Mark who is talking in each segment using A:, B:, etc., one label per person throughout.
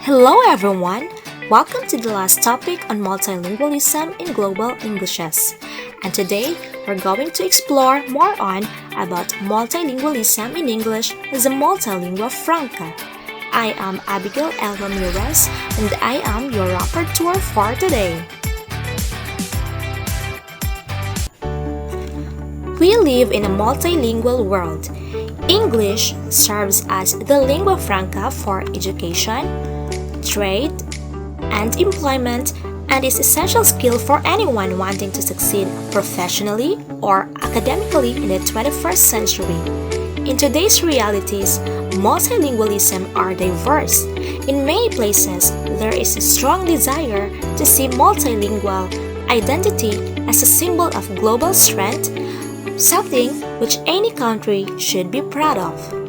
A: Hello everyone! Welcome to the last topic on multilingualism in global Englishes. And today, we're going to explore more on about multilingualism in English as a multilingua franca. I am Abigail L. Ramirez and I am your rapporteur for today. We live in a multilingual world. English serves as the lingua franca for education, trade, and employment, and is essential skill for anyone wanting to succeed professionally or academically in the 21st century. In today's realities, multilingualism are diverse. In many places, there is a strong desire to see multilingual identity as a symbol of global strength, something which any country should be proud of.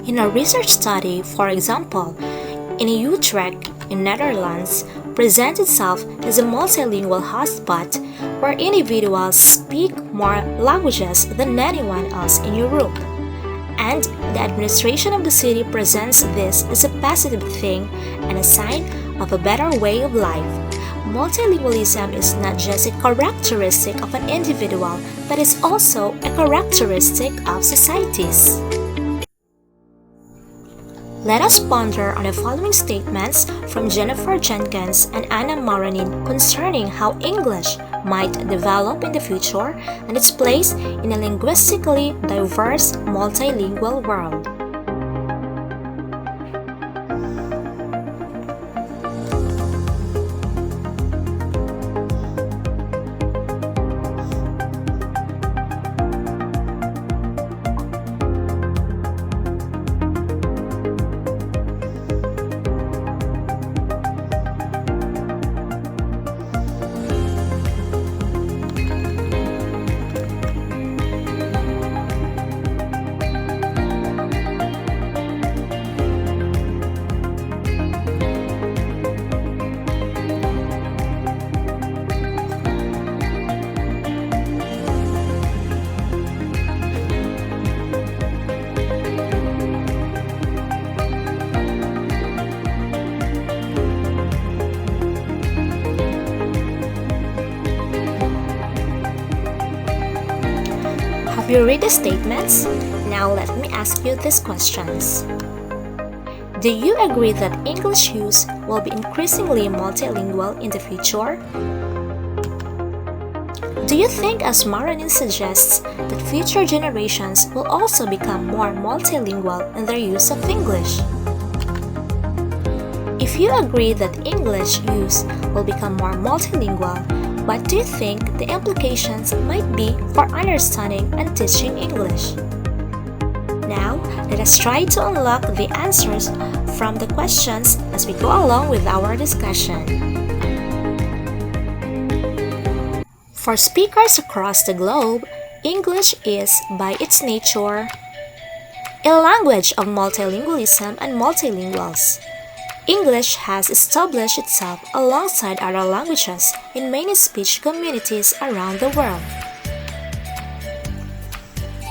A: In a research study, for example, in Utrecht, in Netherlands, presents itself as a multilingual hotspot where individuals speak more languages than anyone else in Europe. And the administration of the city presents this as a positive thing and a sign of a better way of life. Multilingualism is not just a characteristic of an individual, but is also a characteristic of societies. Let us ponder on the following statements from Jennifer Jenkins and Anna Maranin concerning how English might develop in the future and its place in a linguistically diverse multilingual world. Have you read the statements? Now let me ask you these questions. Do you agree that English use will be increasingly multilingual in the future? Do you think, as Maranin suggests, that future generations will also become more multilingual in their use of English? If you agree that English use will become more multilingual, what do you think the implications might be for understanding and teaching English? Now, let us try to unlock the answers from the questions as we go along with our discussion. For speakers across the globe, English is, by its nature, a language of multilingualism and multilinguals. English has established itself alongside other languages in many speech communities around the world.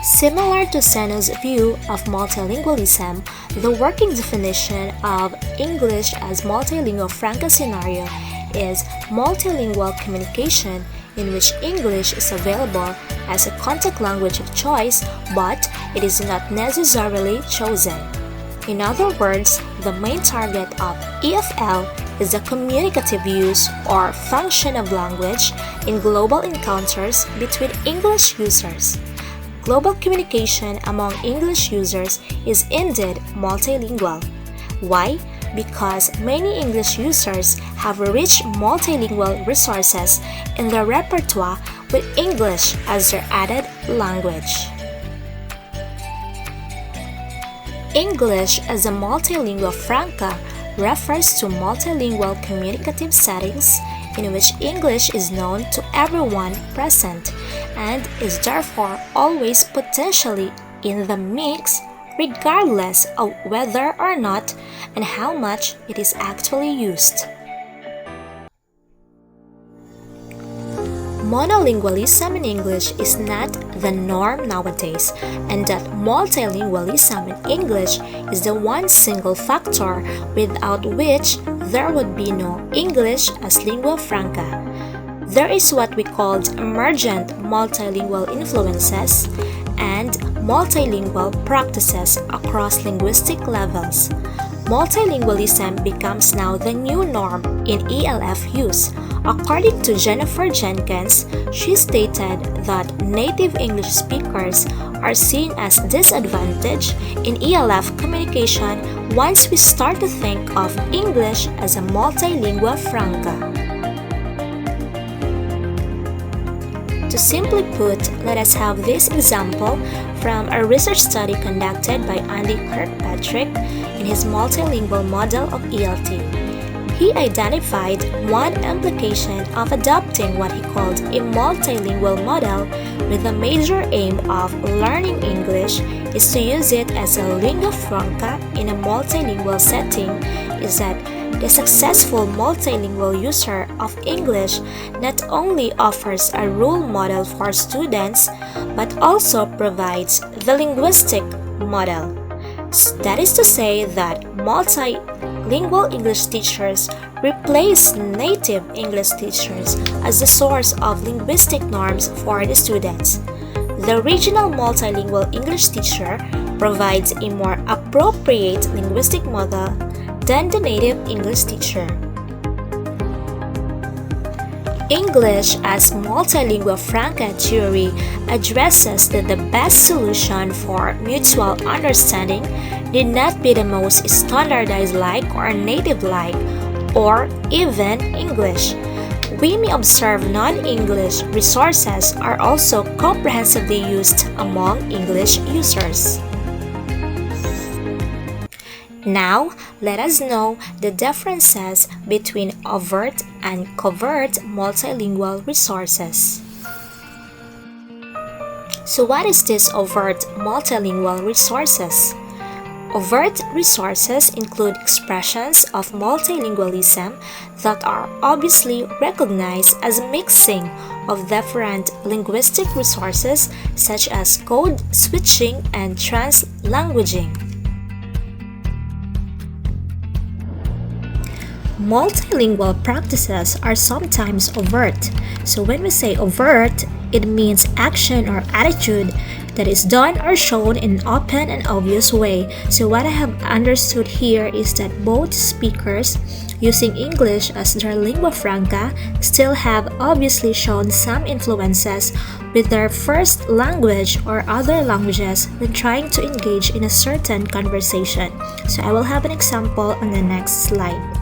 A: Similar to Zeno's view of multilingualism, the working definition of English as multilingua franca scenario is multilingual communication in which English is available as a contact language of choice, but it is not necessarily chosen. In other words, the main target of EFL is the communicative use or function of language in global encounters between English users. Global communication among English users is indeed multilingual. Why? Because many English users have rich multilingual resources in their repertoire with English as their added language. English as a multilingua franca refers to multilingual communicative settings in which English is known to everyone present and is therefore always potentially in the mix regardless of whether or not and how much it is actually used. monolingualism in English is not the norm nowadays, and that multilingualism in English is the one single factor without which there would be no English as lingua franca. There is what we call emergent multilingual influences and multilingual practices across linguistic levels. Multilingualism becomes now the new norm in ELF use. According to Jennifer Jenkins, she stated that native English speakers are seen as disadvantaged in ELF communication once we start to think of English as a multilingua franca. To simply put, let us have this example from a research study conducted by Andy Kirkpatrick in his multilingual model of ELT. He identified one implication of adopting what he called a multilingual model with the major aim of learning English is to use it as a lingua franca in a multilingual setting is that the successful multilingual user of English not only offers a role model for students but also provides the linguistic model. That is to say that multilingual English teachers replace native English teachers as the source of linguistic norms for the students. The regional multilingual English teacher provides a more appropriate linguistic model than the native English teacher. English as multilingua franca theory addresses that the best solution for mutual understanding need not be the most standardized like or native like or even English. We may observe non-English resources are also comprehensively used among English users. Now, let us know the differences between overt and covert multilingual resources. So what is this overt multilingual resources? Overt resources include expressions of multilingualism that are obviously recognized as a mixing of different linguistic resources such as code switching and translanguaging. Multilingual practices are sometimes overt. So when we say overt, it means action or attitude that is done or shown in an open and obvious way. So what I have understood here is that both speakers using English as their lingua franca still have obviously shown some influences with their first language or other languages when trying to engage in a certain conversation. So I will have an example on the next slide.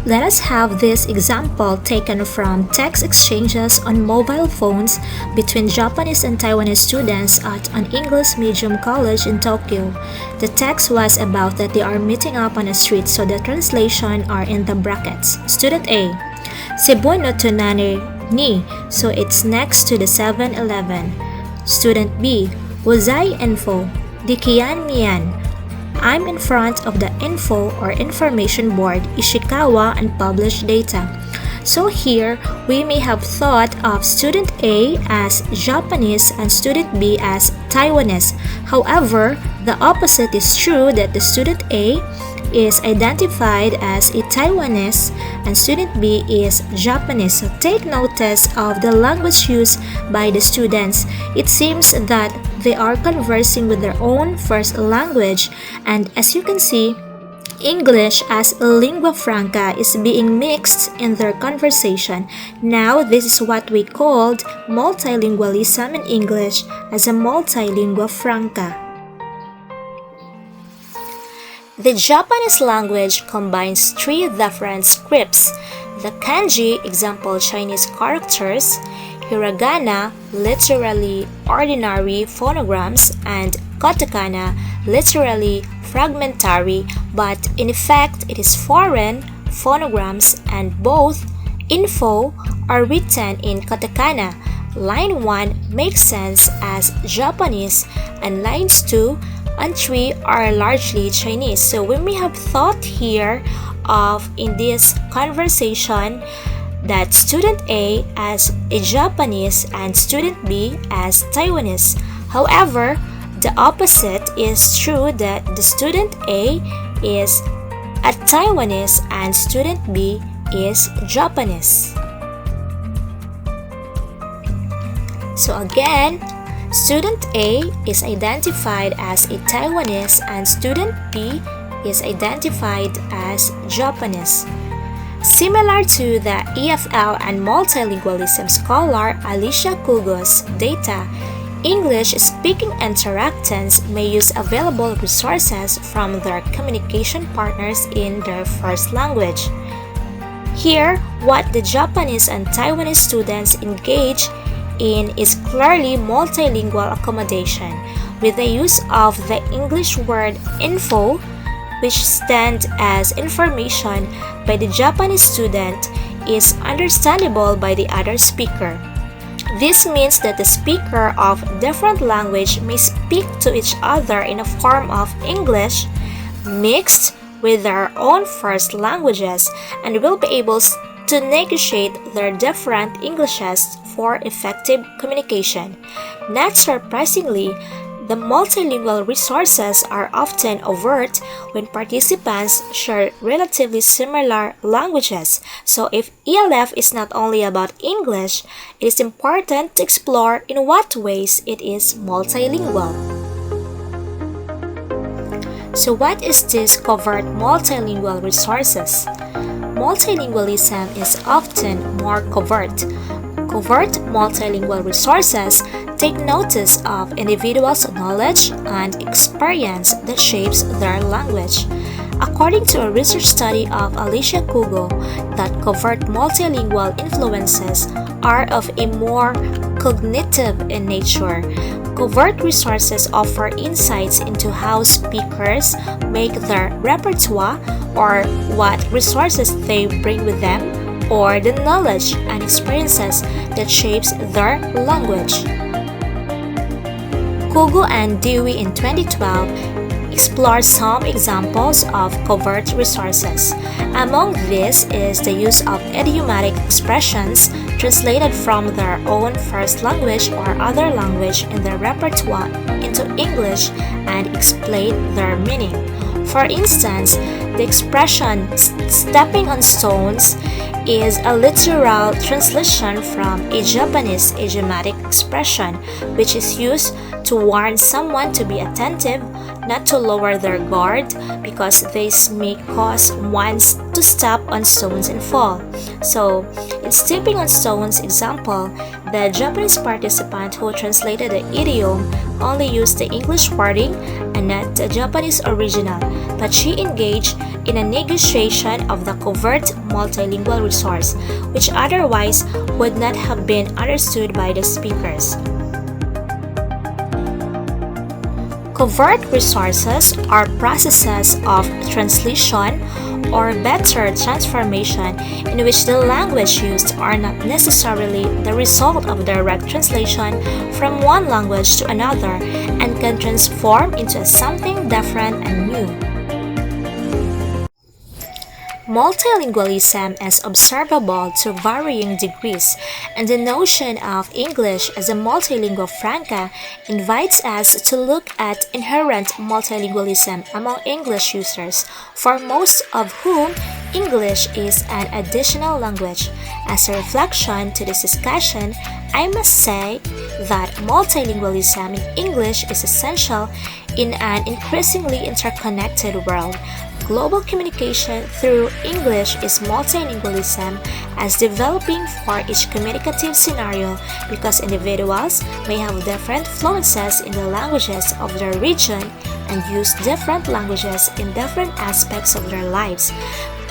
A: Let us have this example taken from text exchanges on mobile phones between Japanese and Taiwanese students at an English medium college in Tokyo. The text was about that they are meeting up on a street, so the translation are in the brackets. Student A, Cebu no Tonane ni, so it's next to the 7-Eleven. Student B, Wazai info, Dikian mian. I'm in front of the info or information board Ishikawa and published data. So here, we may have thought of student A as Japanese and student B as Taiwanese. However, the opposite is true that the student A is identified as a Taiwanese and student B is Japanese. So take notice of the language used by the students. It seems that they are conversing with their own first language, and as you can see, English as a lingua franca is being mixed in their conversation. Now, this is what we called multilingualism in English as a multilingua franca. The Japanese language combines three different scripts: the kanji, example Chinese characters, hiragana, literally ordinary phonograms, and katakana, literally fragmentary, but in effect it is foreign phonograms, and both info are written in katakana. Line 1 makes sense as Japanese, and lines 2 and 3 are largely Chinese. So we may have thought here of in this conversation that student A as a Japanese and student B as Taiwanese. However, the opposite is true that the student A is a Taiwanese and student B is Japanese. So again, student A is identified as a Taiwanese and student B is identified as Japanese. Similar to the EFL and multilingualism scholar Alicia Kugo's data, English-speaking interactants may use available resources from their communication partners in their first language. Here, what the Japanese and Taiwanese students engage in is clearly multilingual accommodation, with the use of the English word info, which stands as information by the Japanese student, is understandable by the other speaker. This means that the speaker of different language may speak to each other in a form of English mixed with their own first languages and will be able to negotiate their different Englishes for effective communication. Not surprisingly, the multilingual resources are often overt when participants share relatively similar languages. So if ELF is not only about English, it is important to explore in what ways it is multilingual. So what is this covert multilingual resources? Multilingualism is often more covert. Covert multilingual resources take notice of individuals' knowledge and experience that shapes their language. According to a research study of Alicia Kugo, that covert multilingual influences are of a more cognitive in nature. Covert resources offer insights into how speakers make their repertoire or what resources they bring with them, or the knowledge and experiences that shapes their language. Kugo and Dewey in 2012 explored some examples of covert resources. Among these is the use of idiomatic expressions translated from their own first language or other language in their repertoire into English and explain their meaning. For instance, the expression stepping on stones is a literal translation from a Japanese idiomatic expression, which is used to warn someone to be attentive, not to lower their guard, because this may cause one to step on stones and fall. So, in stepping on stones example, the Japanese participant who translated the idiom only used the English wording and not the Japanese original, but she engaged in a negotiation of the covert multilingual resource, which otherwise would not have been understood by the speakers. Covert resources are processes of translation or better transformation in which the language used are not necessarily the result of direct translation from one language to another and can transform into something different and new. Multilingualism is observable to varying degrees, and the notion of English as a multilingua franca invites us to look at inherent multilingualism among English users, for most of whom English is an additional language. As a reflection to this discussion, I must say that multilingualism in English is essential in an increasingly interconnected world. Global communication through English is multilingualism as developing for each communicative scenario because individuals may have different fluencies in the languages of their region and use different languages in different aspects of their lives.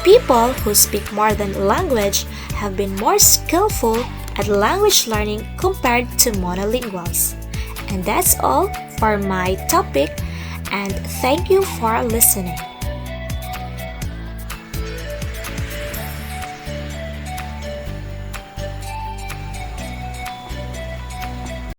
A: People who speak more than a language have been more skillful at language learning compared to monolinguals. And that's all for my topic, and thank you for listening.